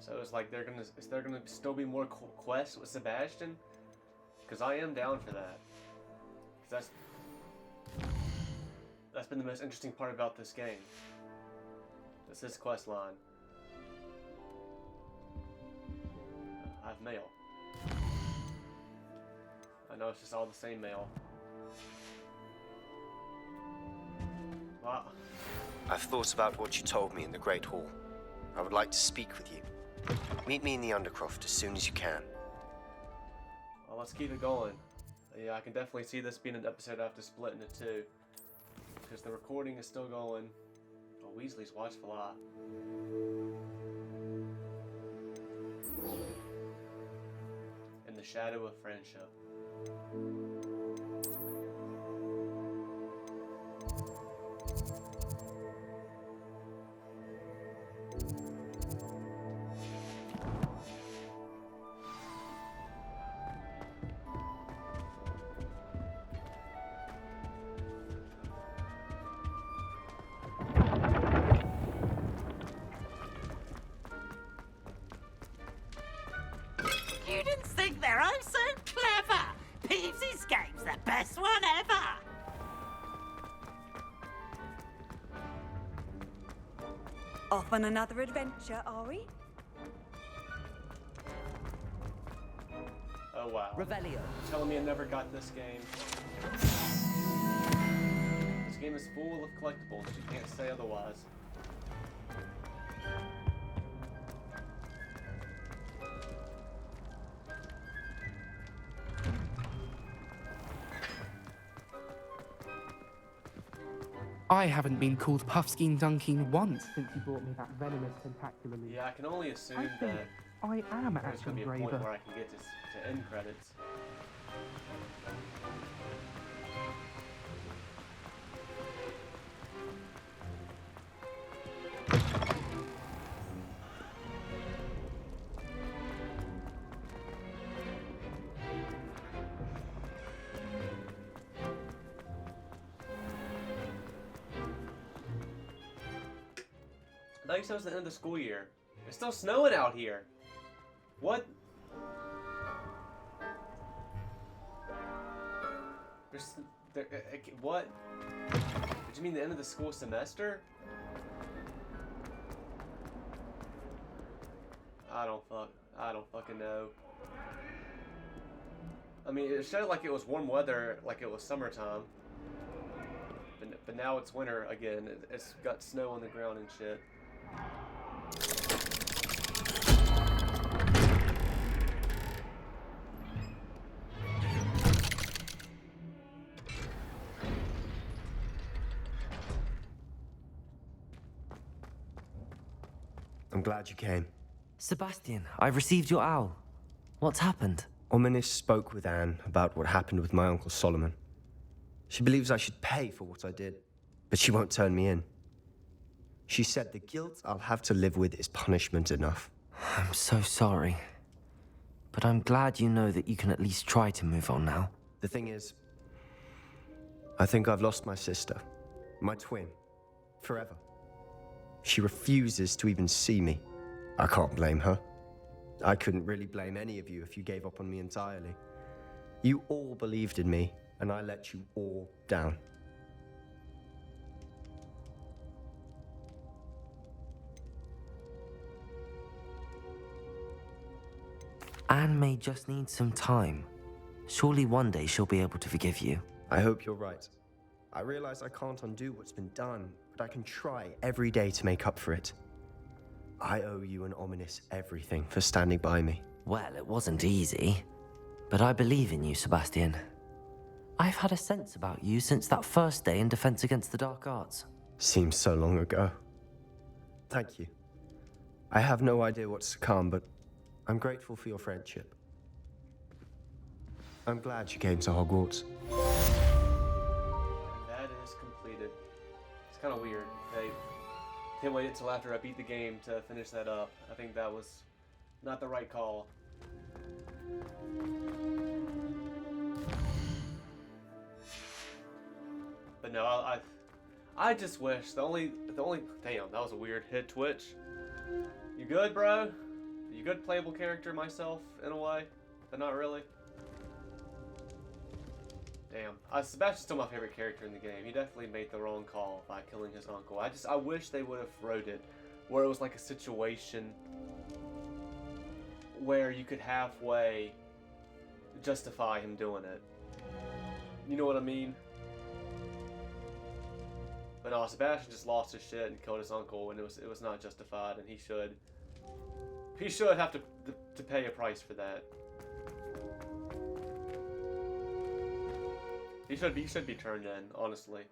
So it's like is there gonna still be more quests with Sebastian? Because I am down for that. 'Cause that's been the most interesting part about this game. It's this quest line. I have mail. I know it's just all the same mail. Wow. I've thought about what you told me in the Great Hall. I would like to speak with you. Meet me in the Undercroft as soon as you can. Well, let's keep it going. Yeah, I can definitely see this being an episode I have to split into two. Because the recording is still going. Oh, Weasley's watchful eye. In the shadow of friendship. Students think they're oh so clever. Peeves' game's the best one ever. Off on another adventure, are we? Oh wow. Revelio. You're telling me I never got this game. This game is full of collectibles. You can't say otherwise. I haven't been called Puffskein Dunking once since you brought me that venomous tentacular leaf. Yeah, I can only assume I think that I am there's actually going to be a point braver. where I can get to end credits. I thought you said it was the end of the school year. It's still snowing out here. What? What? Did you mean the end of the school semester? I don't fucking know. I mean, it showed like it was warm weather, like it was summertime. But now it's winter again. It's got snow on the ground and shit. I'm glad you came. Sebastian, I've received your owl. What's happened? Ominis spoke with Anne about what happened with my Uncle Solomon. She believes I should pay for what I did, but she won't turn me in. She said the guilt I'll have to live with is punishment enough. I'm so sorry. But I'm glad you know that you can at least try to move on now. The thing is, I think I've lost my sister, my twin, forever. She refuses to even see me. I can't blame her. I couldn't really blame any of you if you gave up on me entirely. You all believed in me, and I let you all down. Anne may just need some time. Surely one day she'll be able to forgive you. I hope you're right. I realize I can't undo what's been done, but I can try every day to make up for it. I owe you and Ominis everything for standing by me. Well, it wasn't easy. But I believe in you, Sebastian. I've had a sense about you since that first day in Defense Against the Dark Arts. Seems so long ago. Thank you. I have no idea what's to come, but I'm grateful for your friendship. I'm glad you came to Hogwarts. That is completed. It's kind of weird. They waited until after I beat the game to finish that up. I think that was not the right call. But no, I just wish the only damn, that was a weird hit twitch. You good, bro? a good playable character myself, in a way, but not really. Damn. Sebastian's still my favorite character in the game. He definitely made the wrong call by killing his uncle. I wish they would have wrote it where it was like a situation where you could halfway justify him doing it. You know what I mean? But no, Sebastian just lost his shit and killed his uncle, and it was not justified, and he should have to pay a price for that. He should be turned in, honestly.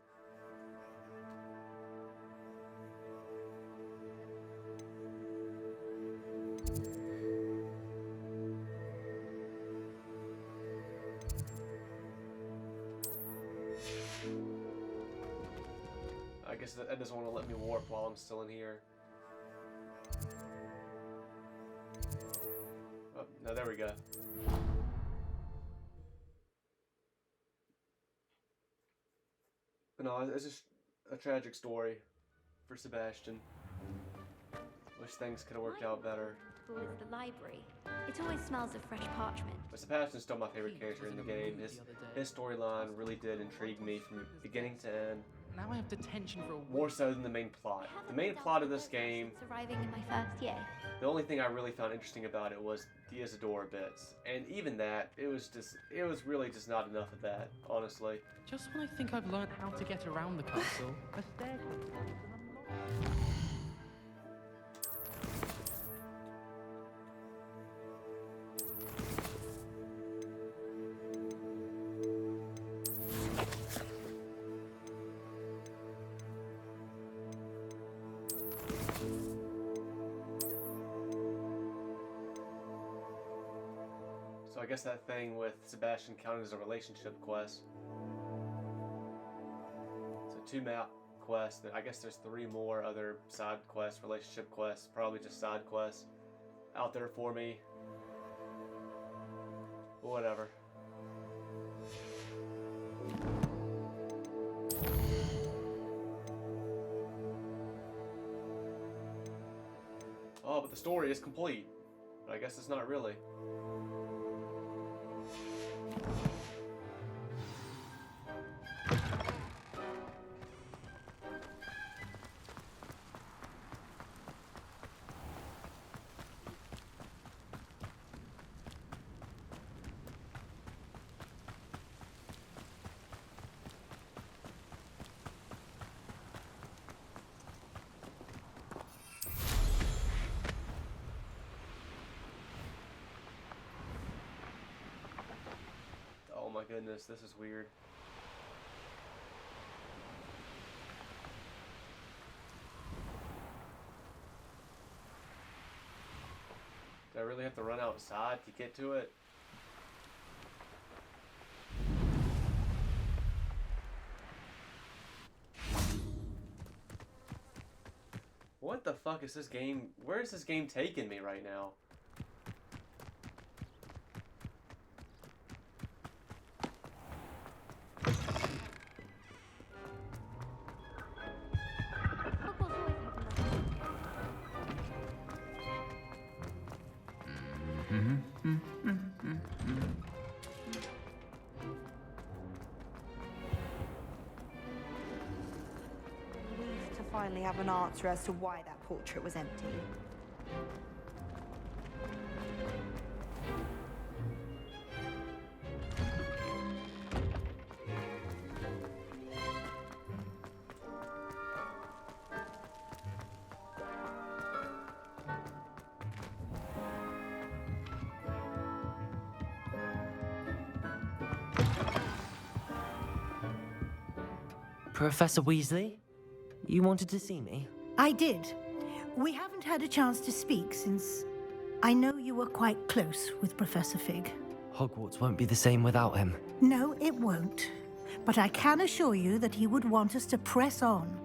I guess that doesn't want to let me warp while I'm still in here. Oh, no, there we go. But no, it's just a tragic story for Sebastian. Wish things could have worked out better. Was the library. It always smells of fresh parchment. But Sebastian's still my favorite character in the game. His storyline really did intrigue me from beginning to end. Now I have detention for a week. More so than the main plot. The main plot of this game, Since arriving in my first year. the only thing I really found interesting about it was the Isadora bits. And even that, it was really just not enough of that, honestly. Just when I think I've learned how to get around the castle, a staircase opens and unlocks. So I guess that thing with Sebastian counted as a relationship quest. So 2 map quests. I guess there's 3 more other side quests, relationship quests, probably just side quests out there for me. Whatever. Oh, but the story is complete. But I guess it's not really. Oh my goodness, this is weird. Do I really have to run outside to get to it? What the fuck is this game? Where is this game taking me right now? Relieved to finally have an answer as to why that portrait was empty. Professor Weasley? You wanted to see me? I did. We haven't had a chance to speak since I know you were quite close with Professor Fig. Hogwarts won't be the same without him. No, it won't. But I can assure you that he would want us to press on,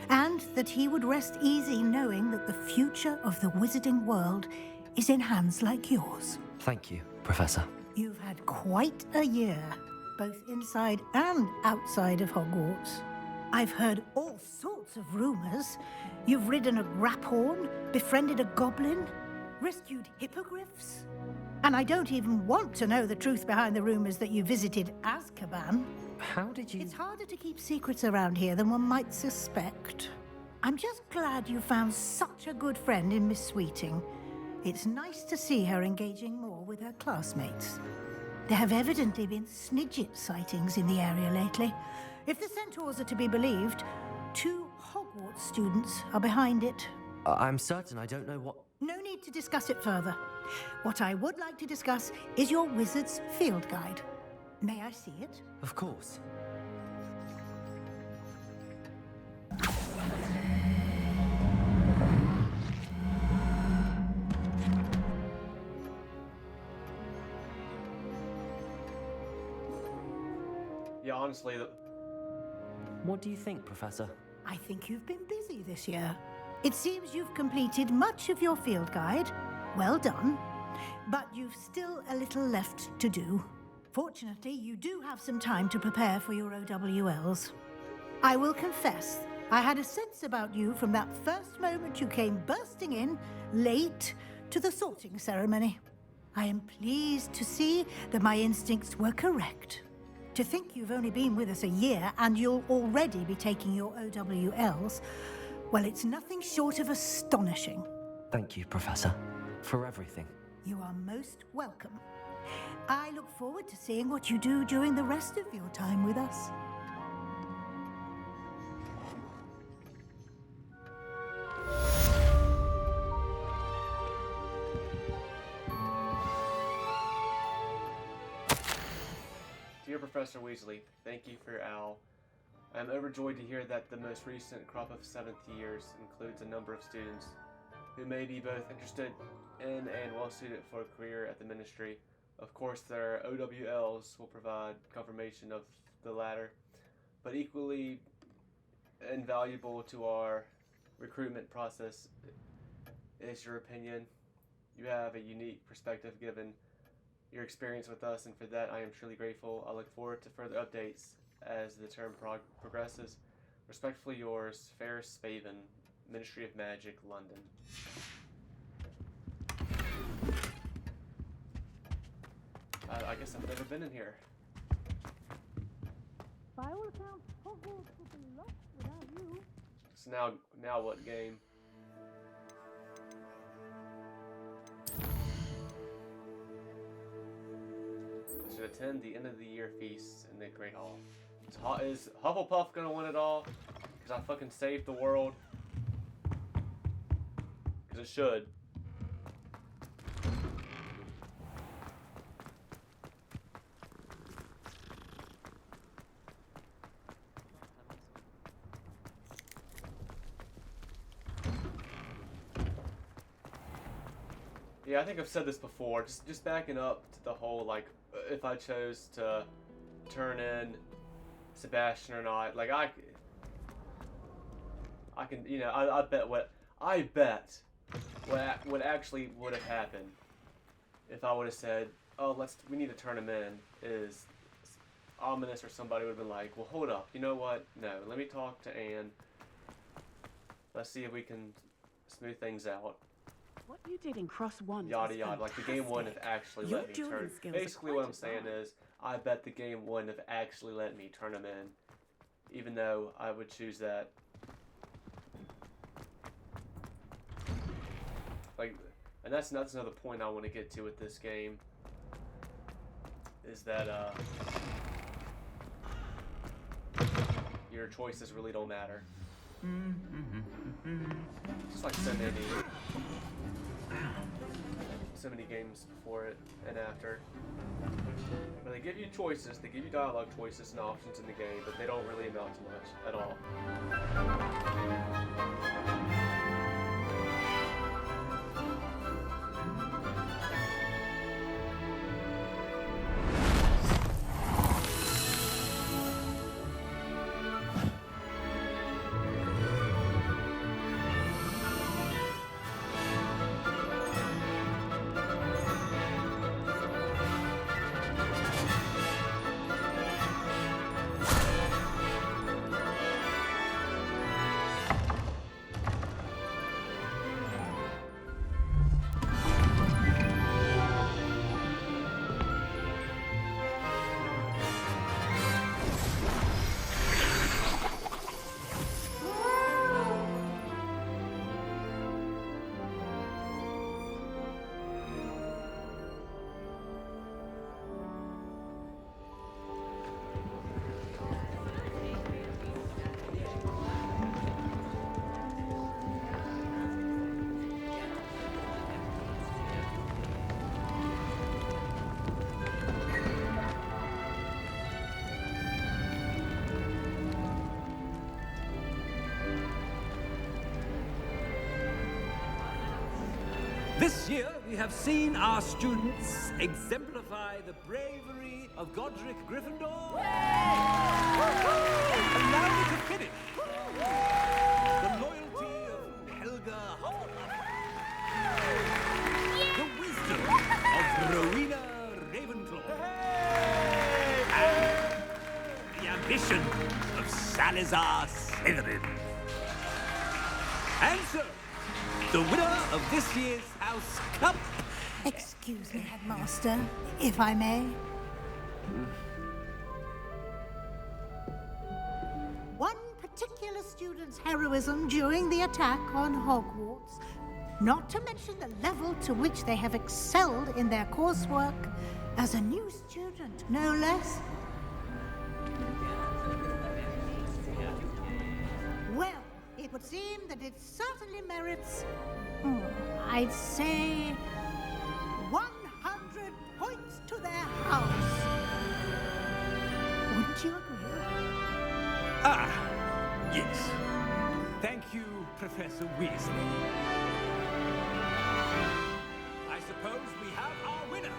and that he would rest easy knowing that the future of the wizarding world is in hands like yours. Thank you, Professor. You've had quite a year, both inside and outside of Hogwarts. I've heard all sorts of rumors. You've ridden a graphorn, befriended a goblin. rescued hippogriffs. And I don't even want to know the truth behind the rumors that you visited Azkaban. How did you... It's harder to keep secrets around here than one might suspect. I'm just glad you found such a good friend in Miss Sweeting. It's nice to see her engaging more with her classmates. There have evidently been Snidget sightings in the area lately. If the centaurs are to be believed, 2 Hogwarts students are behind it. I'm certain I don't know what... No need to discuss it further. What I would like to discuss is your wizard's field guide. May I see it? Of course. Yeah, honestly, What do you think, Professor? I think you've been busy this year. It seems you've completed much of your field guide. Well done. But you've still a little left to do. Fortunately, you do have some time to prepare for your OWLs. I will confess, I had a sense about you from that first moment you came bursting in, late, to the sorting ceremony. I am pleased to see that my instincts were correct. To think you've only been with us a year and you'll already be taking your OWLs, well, it's nothing short of astonishing. Thank you, Professor, for everything. You are most welcome. I look forward to seeing what you do during the rest of your time with us. Dear Professor Weasley, thank you for your owl. I am overjoyed to hear that the most recent crop of 7th years includes a number of students who may be both interested in and well suited for a career at the Ministry. Of course, their OWLs will provide confirmation of the latter, but equally invaluable to our recruitment process is your opinion. You have a unique perspective given your experience with us, and for that I am truly grateful. I look forward to further updates as the term progresses. Respectfully yours, Ferris Spaven, Ministry of Magic, London. I guess I've never been in here. By all accounts, Hogwarts would be lost without you. So now what game? I should attend the end of the year feast in the Great Hall. Is Hufflepuff gonna win it all? Because I fucking saved the world. Because it should. Yeah, I think I've said this before. Just backing up to the whole, like, if I chose to turn in Sebastian or not, like, I can, you know, I bet what actually would have happened if I would have said, oh, we need to turn him in, is Ominous or somebody would have been like, well, hold up, you know what? No, let me talk to Anne. Let's see if we can smooth things out. What you did in Cross 1 Yada was yada, like the game wouldn't have actually Your let me dueling turn. skills are Basically, quite what I'm saying advanced. is, I bet the game wouldn't have actually let me turn him in, even though I would choose that. Like, and that's another point I want to get to with this game. Is that your choices really don't matter. Just like so many games before it and after. But they give you choices, they give you dialogue choices and options in the game, but they don't really amount to much at all. This year, we have seen our students exemplify the bravery of Godric Gryffindor. Allow me to finish. The loyalty of Helga Hufflepuff. The wisdom of Rowena Ravenclaw. And the ambition of Salazar Slytherin. And so, the winner of this year's House Cup. Excuse me, Headmaster, if I may. One particular student's heroism during the attack on Hogwarts, not to mention the level to which they have excelled in their coursework as a new student, no less. Well, it would seem that it certainly merits, I'd say, 100 points to their house. Wouldn't you agree? Ah, yes. Thank you, Professor Weasley. I suppose we have our winner.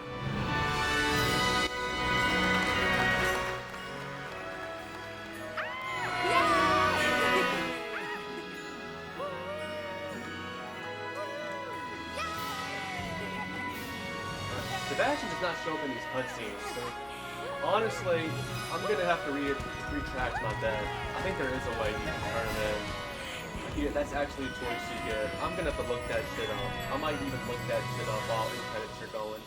Sebastian does not show up in these cutscenes, so honestly, I'm gonna have to retract my bet. I think there is a way you can turn him in. Yeah, that's actually a choice you get. I'm gonna have to look that shit up. I might even look that shit up while the credits are going.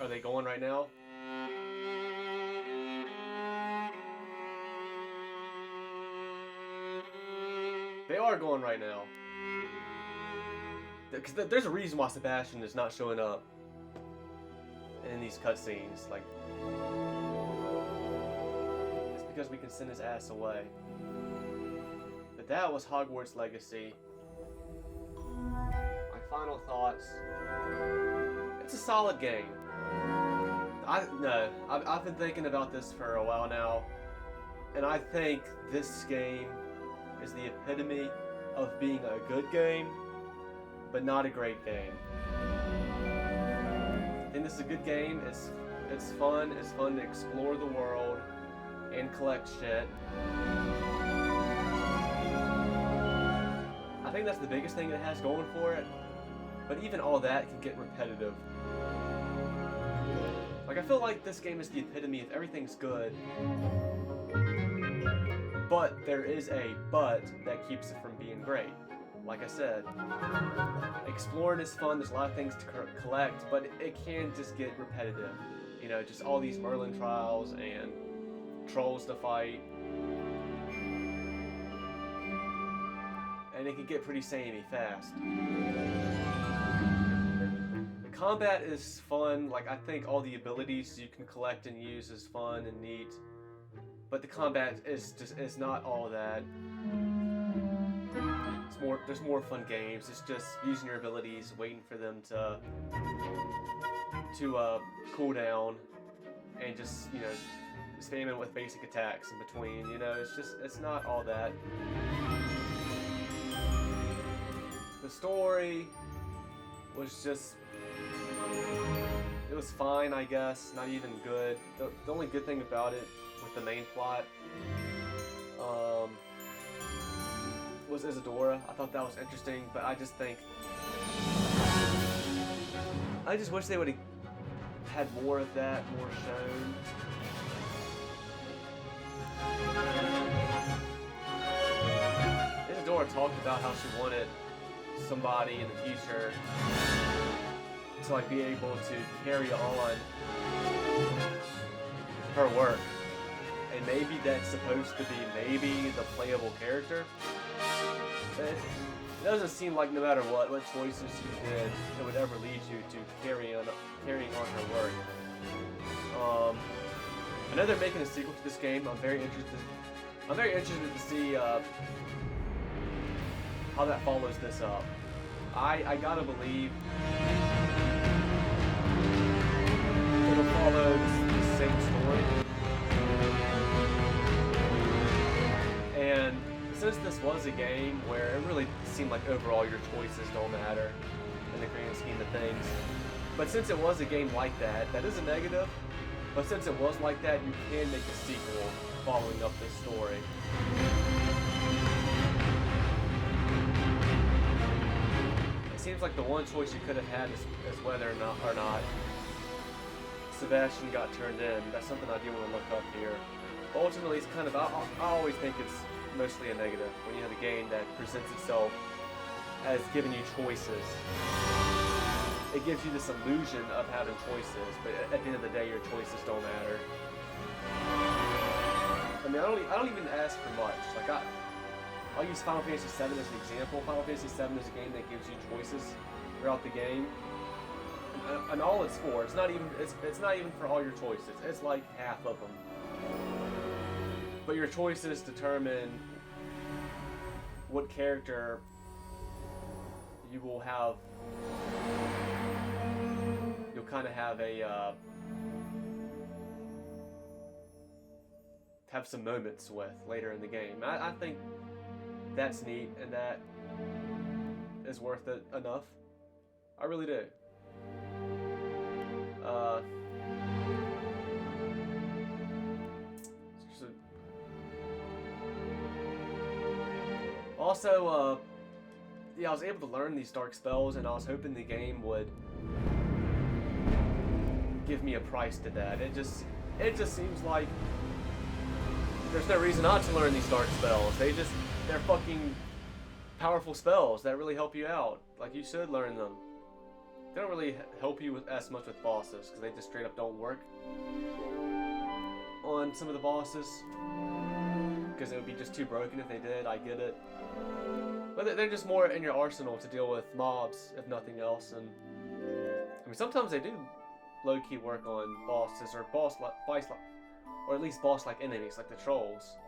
Are they going right now? They are going right now. Because there's a reason why Sebastian is not showing up in these cutscenes. Like, it's because we can send his ass away. But that was Hogwarts Legacy. My final thoughts. It's a solid game. I've been thinking about this for a while now, and I think this game is the epitome of being a good game, but not a great game. I think this is a good game. It's fun. It's fun to explore the world and collect shit. I think that's the biggest thing it has going for it. But even all that can get repetitive. Like, I feel like this game is the epitome of everything's good, but there is a but that keeps it from being great. Like I said, exploring is fun, there's a lot of things to collect, but it can just get repetitive. You know, just all these Merlin trials and trolls to fight. And it can get pretty samey fast. The combat is fun, like I think all the abilities you can collect and use is fun and neat. But the combat is not all that. There's more fun games. It's just using your abilities, waiting for them to cool down, and just, you know, spamming with basic attacks in between. You know, it's not all that. The story was just, it was fine, I guess. Not even good. The only good thing about it, with the main plot, was Isadora. I thought that was interesting, but I just wish they would have had more of that, more shown. Isadora talked about how she wanted somebody in the future to, like, be able to carry on her work. And maybe that's supposed to be maybe the playable character. It doesn't seem like no matter what choices you did, it would ever lead you to carrying on her work. I know they're making a sequel to this game. I'm very interested to see how that follows this up. I gotta believe it'll follow the same story. And since this was a game where it really seemed like overall your choices don't matter, in the grand scheme of things. But since it was a game like that, that is a negative. But since it was like that, you can make a sequel following up this story. It seems like the one choice you could have had is whether or not Sebastian got turned in. That's something I do want to look up here. But ultimately, it's kind of, I always think it's mostly a negative when you have a game that presents itself as giving you choices. It gives you this illusion of having choices, but at the end of the day, your choices don't matter. I mean, I don't even ask for much. Like I'll use Final Fantasy VII as an example. Final Fantasy VII is a game that gives you choices throughout the game, and all it's for. It's not even for all your choices. It's like half of them. But your choices determine what character you will have. You'll kind of have have some moments with later in the game. I think that's neat, and that is worth it enough. I really do. Also, yeah, I was able to learn these dark spells, and I was hoping the game would give me a price to that. It just seems like there's no reason not to learn these dark spells. They're fucking powerful spells that really help you out. Like, you should learn them. They don't really help you as much with bosses, because they just straight up don't work on some of the bosses. Because it would be just too broken if they did, I get it. But they're just more in your arsenal to deal with mobs, if nothing else. And I mean, sometimes they do low-key work on bosses or or at least boss-like enemies, like the trolls.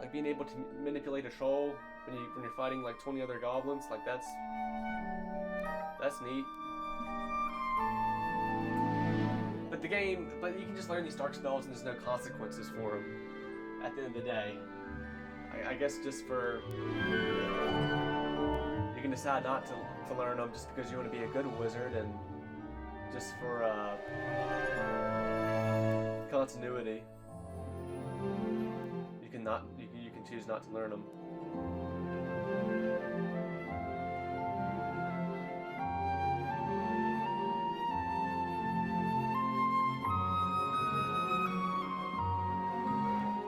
Like being able to manipulate a troll when you're fighting like 20 other goblins, like that's neat. But you can just learn these dark spells and there's no consequences for them at the end of the day. I guess just for, you can decide not to learn them just because you want to be a good wizard, and just for continuity, you can choose not to learn them.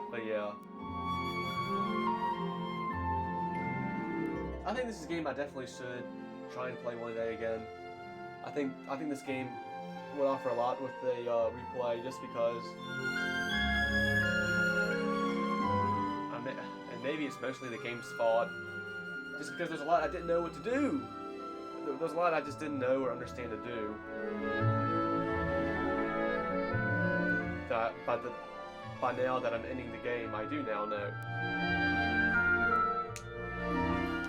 But yeah, I think this is a game I definitely should try and play one day again. I think this game would offer a lot with the replay, just because, and maybe it's mostly the game's fault, just because there's a lot I didn't know what to do. There's a lot I just didn't know or understand to do. That by now that I'm ending the game, I do now know.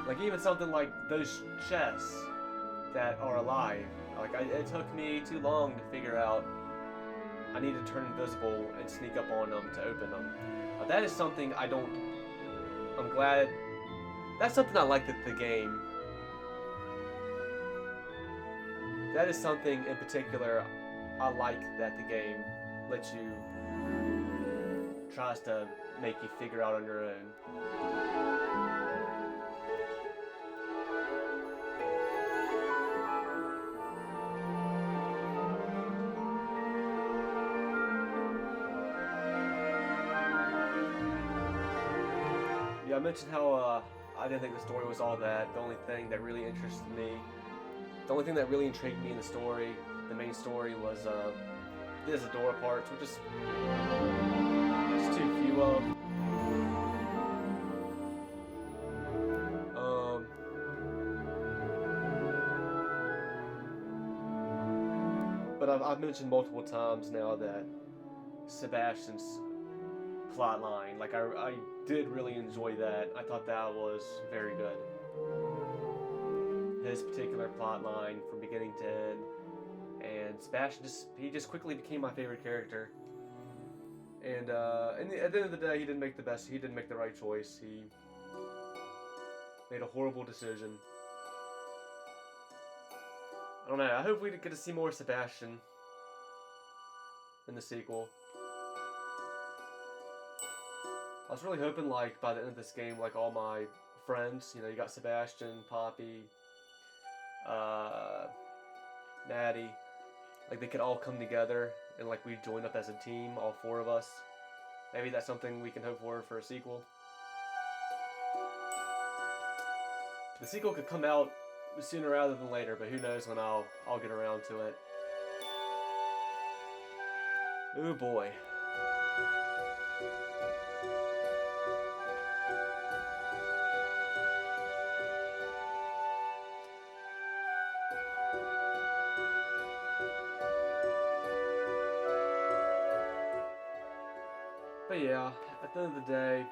Like even something like those chests that are alive. Like it took me too long to figure out I need to turn invisible and sneak up on them to open them. That is something I'm glad. That's something I like the game. That is something in particular I like that the game lets you, tries to make you figure out on your own. Yeah, I mentioned how I didn't think the story was all that. The only thing that really interested me, the only thing that really intrigued me in the story, the main story, was the Isadora parts, which is just too few of. But I've mentioned multiple times now that Sebastian's plotline, like I did really enjoy that. I thought that was very good. His particular plotline from beginning to end, and Sebastian just quickly became my favorite character. And at the end of the day, he didn't make the right choice. He made a horrible decision. don't know. I hope we get to see more Sebastian in the sequel. I was really hoping, like, by the end of this game, like, all my friends, you know, you got Sebastian, Poppy, Natty, like, they could all come together and, like, we join up as a team, all 4 of us. Maybe that's something we can hope for a sequel. The sequel could come out sooner rather than later, but who knows when I'll get around to it. Oh boy. But yeah, at the end of the day,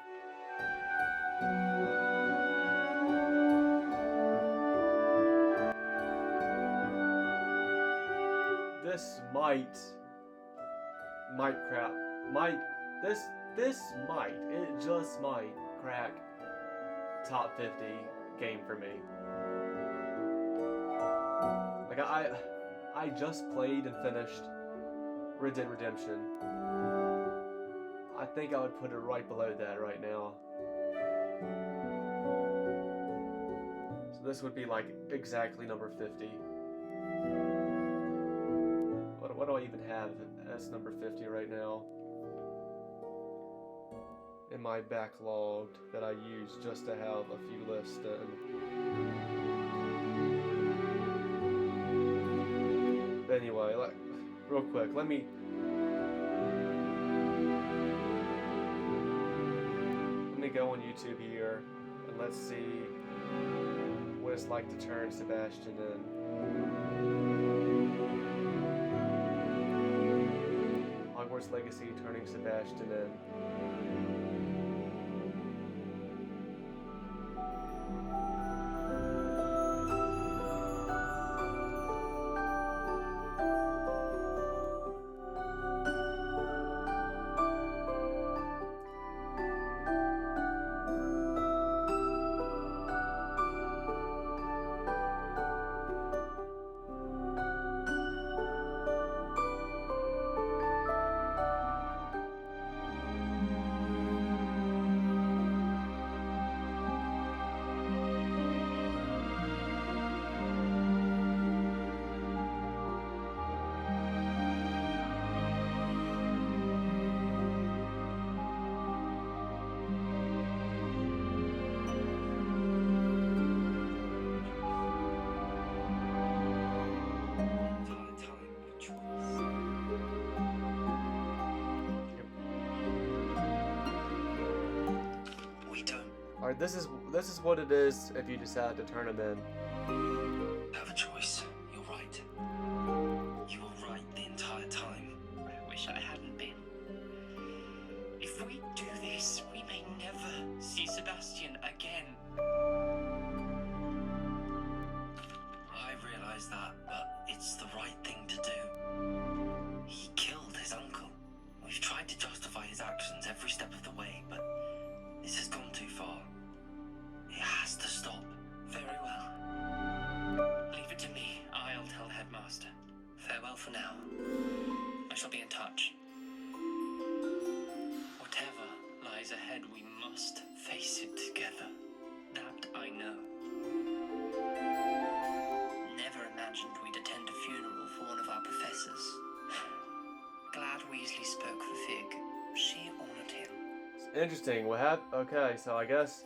this might crack, it just might crack top 50 game for me. Like, I just played and finished Red Dead Redemption. I think I would put it right below that right now. So this would be like exactly number 50. What do I even have as number 50 right now? In my backlog that I use just to have a few lists in. But anyway, real quick, let me go on YouTube here and let's see what it's like to turn Sebastian in. Hogwarts Legacy turning Sebastian in. Alright, this is what it is if you decide to turn him in. Have a choice. You're right. You were right the entire time. I wish I hadn't been. If we do this, we may never see Sebastian again. I realize that, but it's the right thing to do. He killed his uncle. We've tried to justify his actions every step of the way, but this has gone too far. It has to stop. Very well. Leave it to me. I'll tell Headmaster. Farewell for now. I shall be in touch. Whatever lies ahead, we must face it together. That I know. Never imagined we'd attend a funeral for one of our professors. Glad Weasley spoke for Fig. She honored him. Interesting. What happened? Okay, so I guess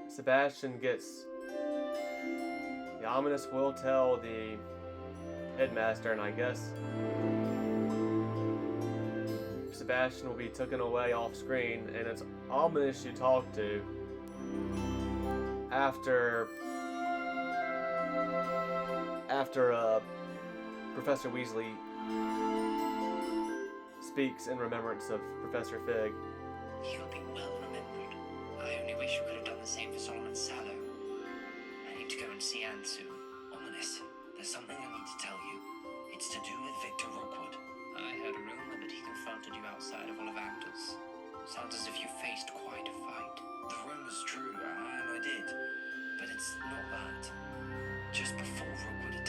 Sebastian gets the ominous will tell the headmaster, and I guess Sebastian will be taken away off screen, and it's ominous you talk to after Professor Weasley speaks in remembrance of Professor Fig. He'll be well remembered. I only wish we could have done the same for Solomon Sallow. I need to go and see Anne soon. Ominous, there's something I need to tell you. It's to do with Victor Rookwood. I heard a rumor that he confronted you outside of Ollivanders. Sounds as if you faced quite a fight. The rumor's true, and I did. But it's not that. Just before Rookwood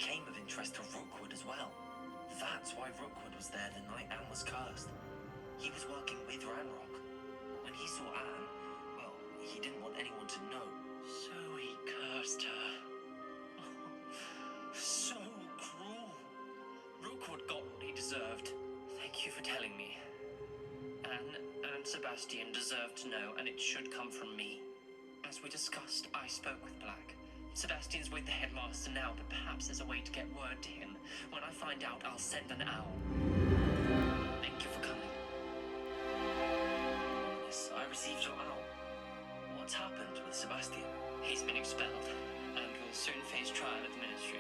became of interest to Rookwood as well. That's why Rookwood was there the night Anne was cursed. He was working with Ranrock. When he saw Anne, well, he didn't want anyone to know. So he cursed her. So cruel. Rookwood got what he deserved. Thank you for telling me. Anne and Sebastian deserve to know, and it should come from me. As we discussed, I spoke with Black. Sebastian's with the headmaster now, but perhaps there's a way to get word to him. When I find out, I'll send an owl. Thank you for coming. Yes, I received your owl. What's happened with Sebastian? He's been expelled, and will soon face trial at the ministry.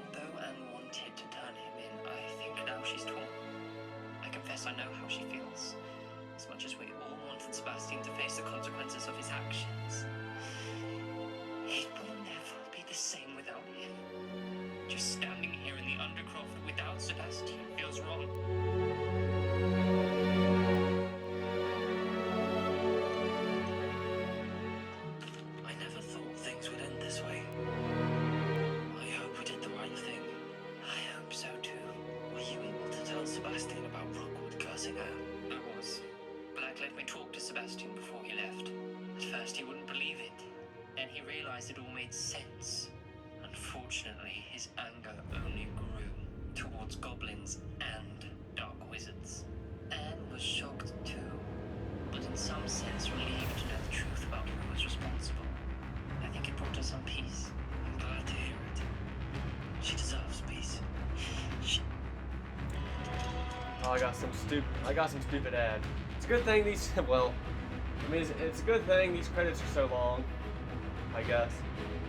Although Anne wanted to turn him in, I think now she's torn. I confess I know how she feels. As much as we all wanted Sebastian to face the consequences of his actions. It will never be the same without him. Just standing here in the Undercroft without Sebastian feels wrong. I never thought things would end this way. I hope we did the right thing. I hope so too. Were you able to tell Sebastian about Rookwood cursing Anne? I was. Black let me talk to Sebastian before he left. At first he wouldn't believe it. Then he realized it all made sense. Unfortunately, his anger only grew towards goblins and dark wizards. Anne was shocked too, but in some sense relieved to know the truth about who was responsible. I think it brought her some peace. I'm glad to hear it. She deserves peace. Oh, I got some stupid ad. It's a good thing these, well, I mean, it's a good thing these credits are so long, I guess.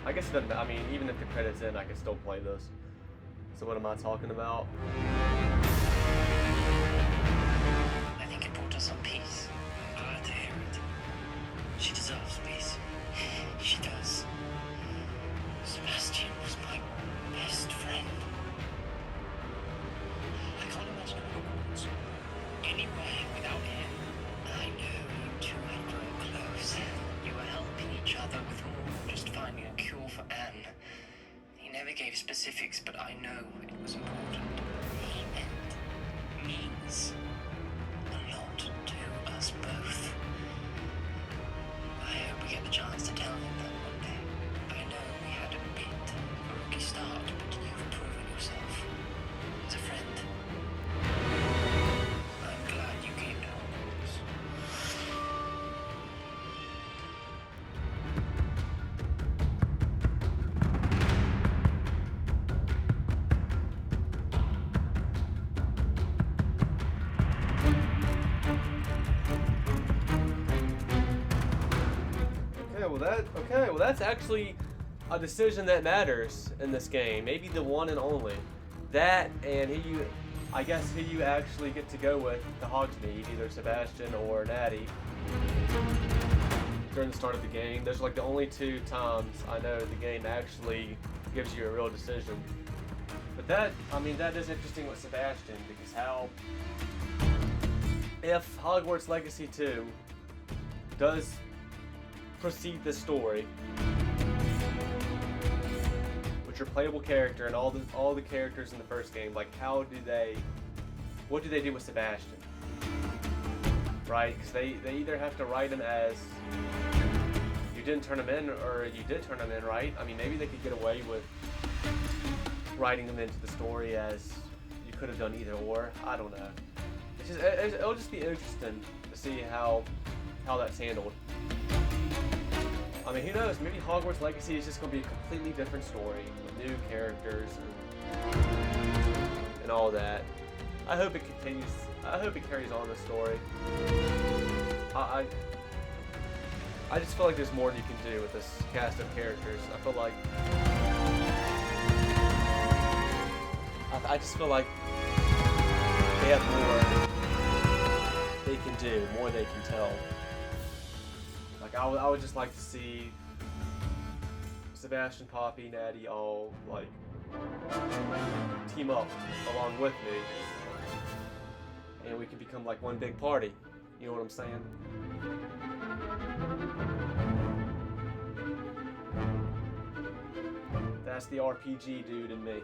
I guess it doesn't, I mean, even if the credits end, I can still play this. So what am I talking about? I think it brought her some peace. I'm glad to hear it. She deserves peace. She does. Sebastian was my best friend. I can't imagine Hogwarts anywhere without him. I know you two had grown close. You were helping each other with more than just finding a cure for Anne. He never gave specifics, but I know it was important. He means a lot to us both. I hope we get the chance to tell him that one day. I know we had a bit of a rocky start, but you've proven yourself as a friend. I'm glad you came to Hogwarts. Okay, well that's actually a decision that matters in this game. Maybe the one and only. That and who you actually get to go with to Hogsmeade, either Sebastian or Natty. During the start of the game, those are like the only two times I know the game actually gives you a real decision. But that is interesting with Sebastian, because if Hogwarts Legacy 2 does proceed this story with your playable character and all the characters in the first game, like what do they do with Sebastian? Right? Because they either have to write him as you didn't turn him in, or you did turn him in, right? I mean, maybe they could get away with writing him into the story as you could have done either or. I don't know. It'll just be interesting to see how that's handled. I mean, who knows? Maybe Hogwarts Legacy is just going to be a completely different story with new characters and all that. I hope it continues. I hope it carries on the story. I just feel like there's more you can do with this cast of characters. I just feel like they have more they can do, more they can tell. Like I would just like to see Sebastian, Poppy, Natty all like team up along with me, and we can become like one big party. You know what I'm saying? That's the RPG dude in me.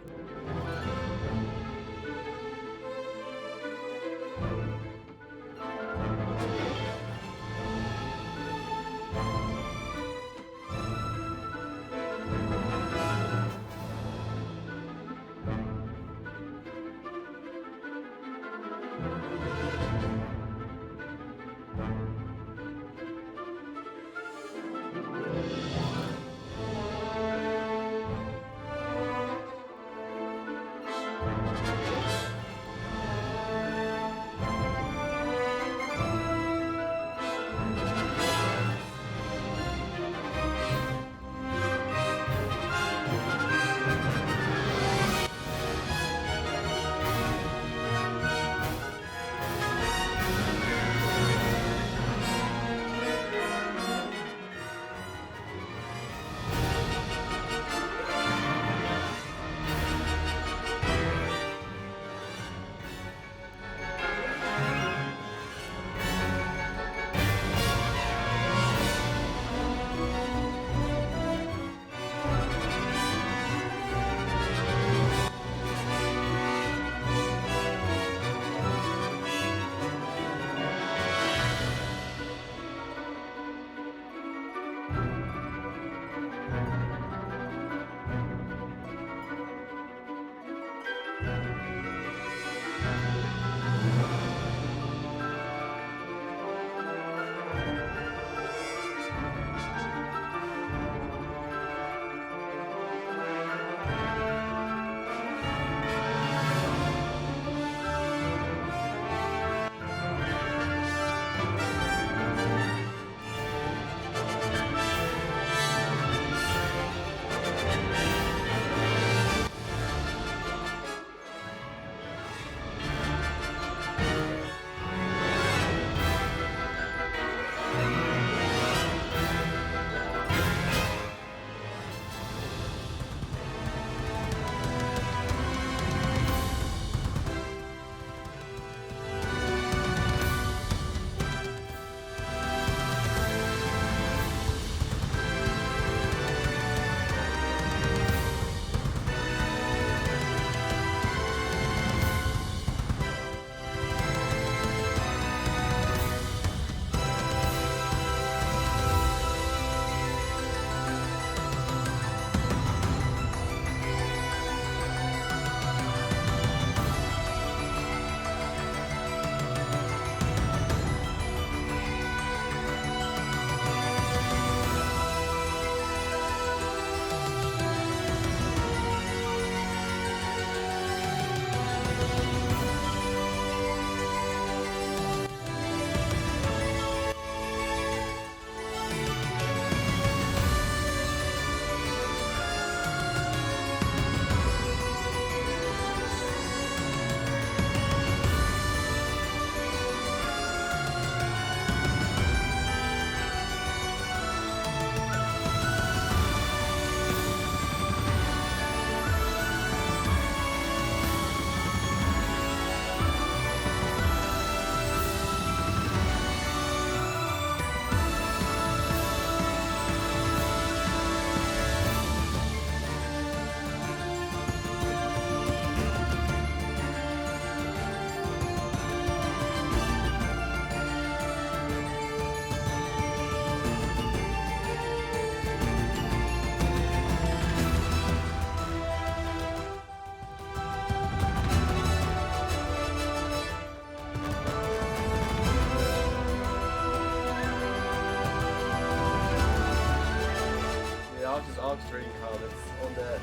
I was just reading comments on that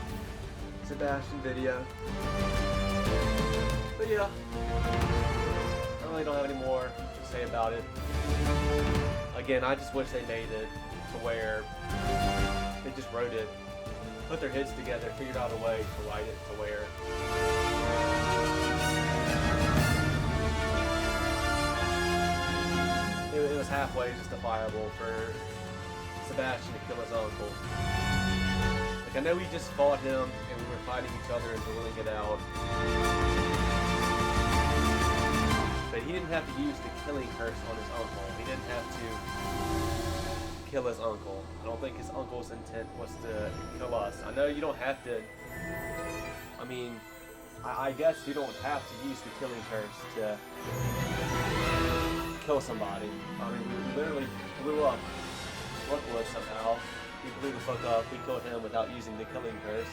Sebastian video. But yeah, I really don't have any more to say about it. Again, I just wish they made it to where they just wrote it, put their heads together, figured out a way to write it to where it was halfway justifiable for Sebastian to kill his uncle. Like, I know we just fought him and we were fighting each other and dueling it out, but he didn't have to use the killing curse on his uncle. He didn't have to kill his uncle. I don't think his uncle's intent was to kill us. I know you don't have to. I mean, I guess you don't have to use the killing curse to kill somebody. I mean, we literally blew up Brookwood somehow. We blew the fuck up. We killed him without using the killing curse.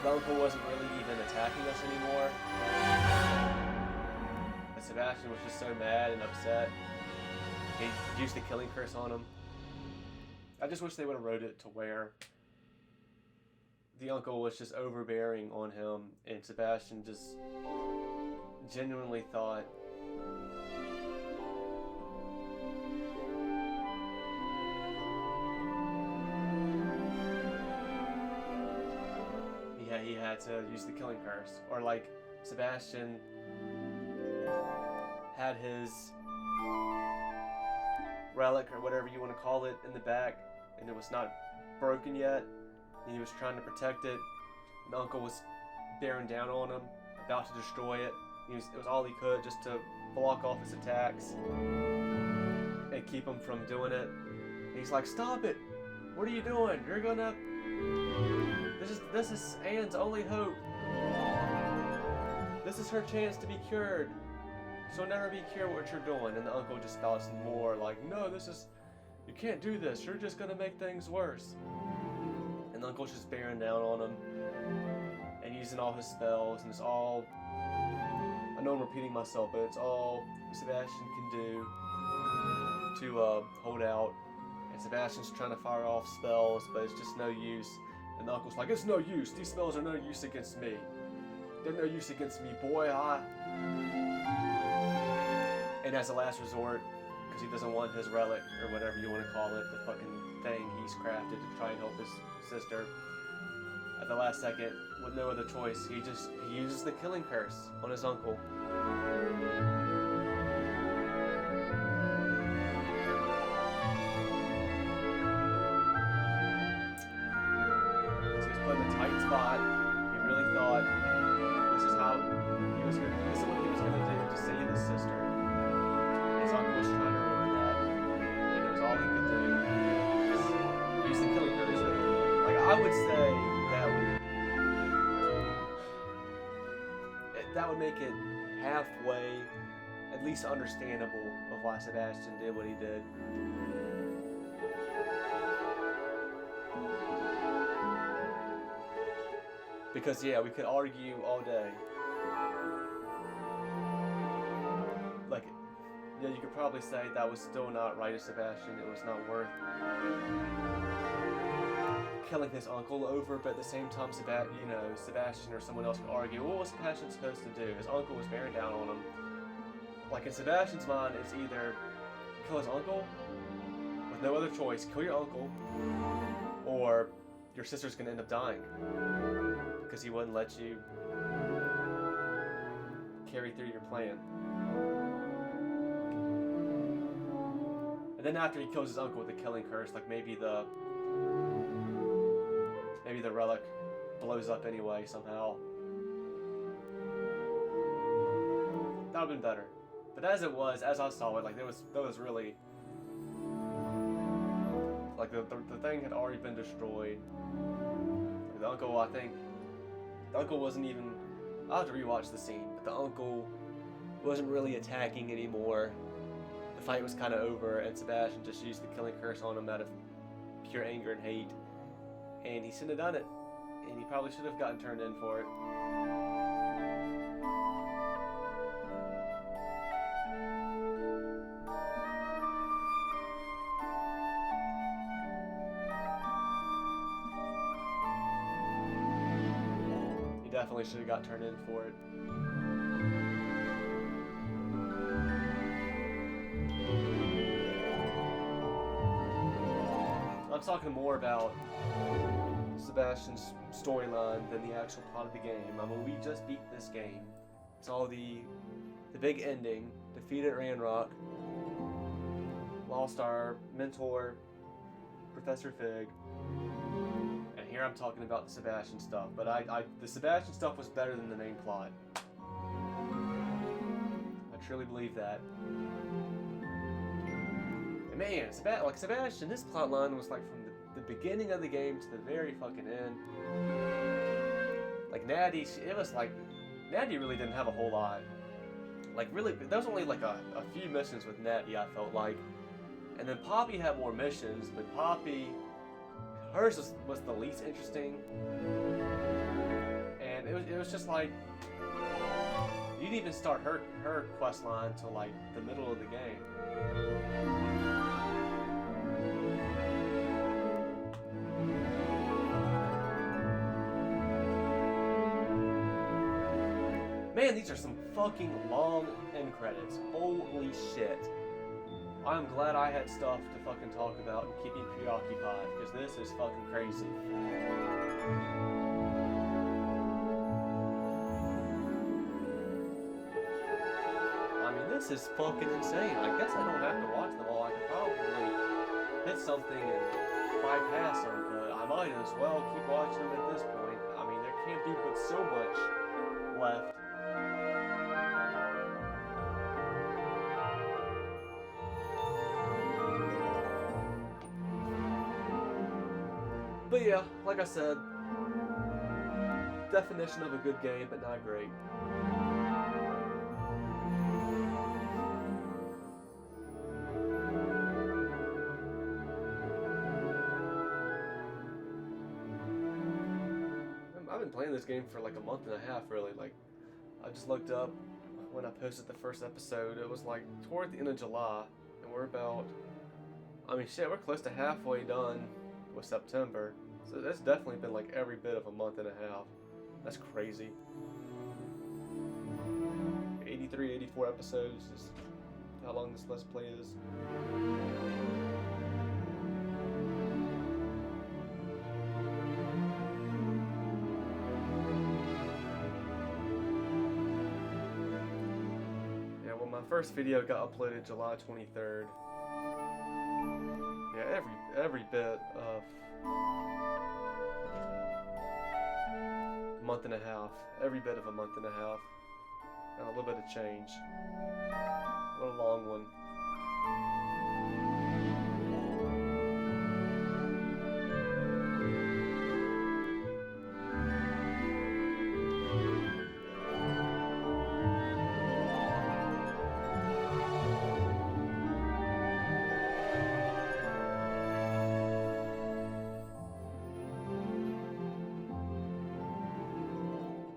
Uncle wasn't really even attacking us anymore. And Sebastian was just so mad and upset. He used the killing curse on him. I just wish they would have wrote it to where the uncle was just overbearing on him and Sebastian just genuinely thought he had to use the killing curse. Or like Sebastian had his relic or whatever you want to call it in the back and it was not broken yet and he was trying to protect it and Uncle was bearing down on him, about to destroy it. It was all he could just to block off his attacks and keep him from doing it. And he's like, stop it! What are you doing? You're gonna... This is Anne's only hope. This is her chance to be cured. She'll never be cured what you're doing. And the uncle just spouts more like, no, you can't do this. You're just gonna make things worse. And the uncle's just bearing down on him and using all his spells, and it's all, I know I'm repeating myself, but it's all Sebastian can do to hold out. And Sebastian's trying to fire off spells, but it's just no use. And the uncle's like, it's no use. These spells are no use against me. They're no use against me, boy. And as a last resort, because he doesn't want his relic, or whatever you want to call it, the fucking thing he's crafted to try and help his sister, at the last second, with no other choice, he uses the killing curse on his uncle. Spot. He really thought this is what he was gonna do to save his sister. His uncle was trying to ruin that, and it was all he could do. Just use the killing curse. Like I would say that would make it halfway, at least understandable, of why Sebastian did what he did. Because yeah, we could argue all day. Like, yeah, you could probably say that was still not right of Sebastian. It was not worth killing his uncle over. But at the same time, Sebastian or someone else could argue, what was Sebastian supposed to do? His uncle was bearing down on him. Like in Sebastian's mind, it's either kill his uncle with no other choice, kill your uncle, or your sister's gonna end up dying. Because he wouldn't let you carry through your plan. And then after he kills his uncle with the killing curse, like maybe the relic blows up anyway somehow. That would've been better. But as I saw it, like there was really, like the thing had already been destroyed. Like, the uncle wasn't even, I'll have to rewatch the scene, but the uncle wasn't really attacking anymore. The fight was kind of over, and Sebastian just used the killing curse on him out of pure anger and hate. And he shouldn't have done it. And he probably should have gotten turned in for it. Definitely should have got turned in for it. I'm talking more about Sebastian's storyline than the actual plot of the game. I mean, we just beat this game. saw the big ending, defeated Ranrock, lost our mentor, Professor Fig, and here I'm talking about the Sebastian stuff. But the Sebastian stuff was better than the main plot. I truly believe that. And man, Sebastian, his plot line was like from the beginning of the game to the very fucking end. Like Natty, it was like Natty really didn't have a whole lot. Like really, there was only like a few missions with Natty, I felt like. And then Poppy had more missions, but Poppy, hers was the least interesting. And it was just like, you didn't even start her quest line until like the middle of the game. Man, these are some fucking long end credits. Holy shit. I'm glad I had stuff to fucking talk about and keep me preoccupied, because this is fucking crazy. I mean, this is fucking insane. I guess I don't have to watch them all. I could probably hit something and bypass them, but I might as well keep watching them at this point. I mean, there can't be but so much left. But yeah, like I said, definition of a good game, but not great. I've been playing this game for like a month and a half, really. Like, I just looked up when I posted the first episode. It was like toward the end of July, and we're about, I mean, shit, we're close to halfway done with September. So that's definitely been like every bit of a month and a half. That's crazy. 83, 84 episodes is how long this Let's Play is. Yeah, well, my first video got uploaded July 23rd. Yeah, every bit of month and a half, every bit of a month and a half, and a little bit of change. A little long one.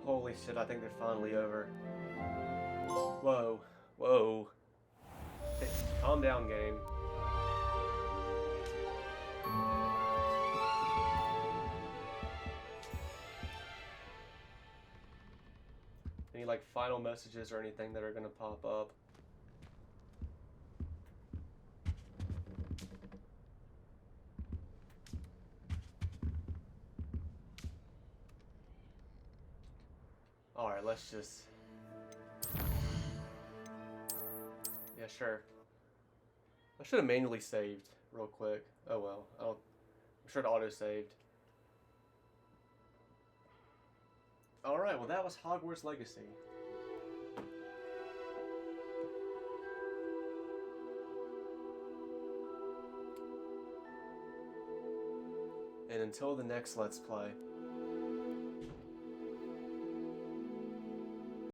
Holy shit, I think they're finally over. Whoa, whoa. Hey, calm down, game. Any like final messages or anything that are gonna pop up? Alright, let's just... Yeah, sure. I should have manually saved real quick. Oh well, I'm sure it auto-saved. Alright, well that was Hogwarts Legacy. And until the next Let's Play.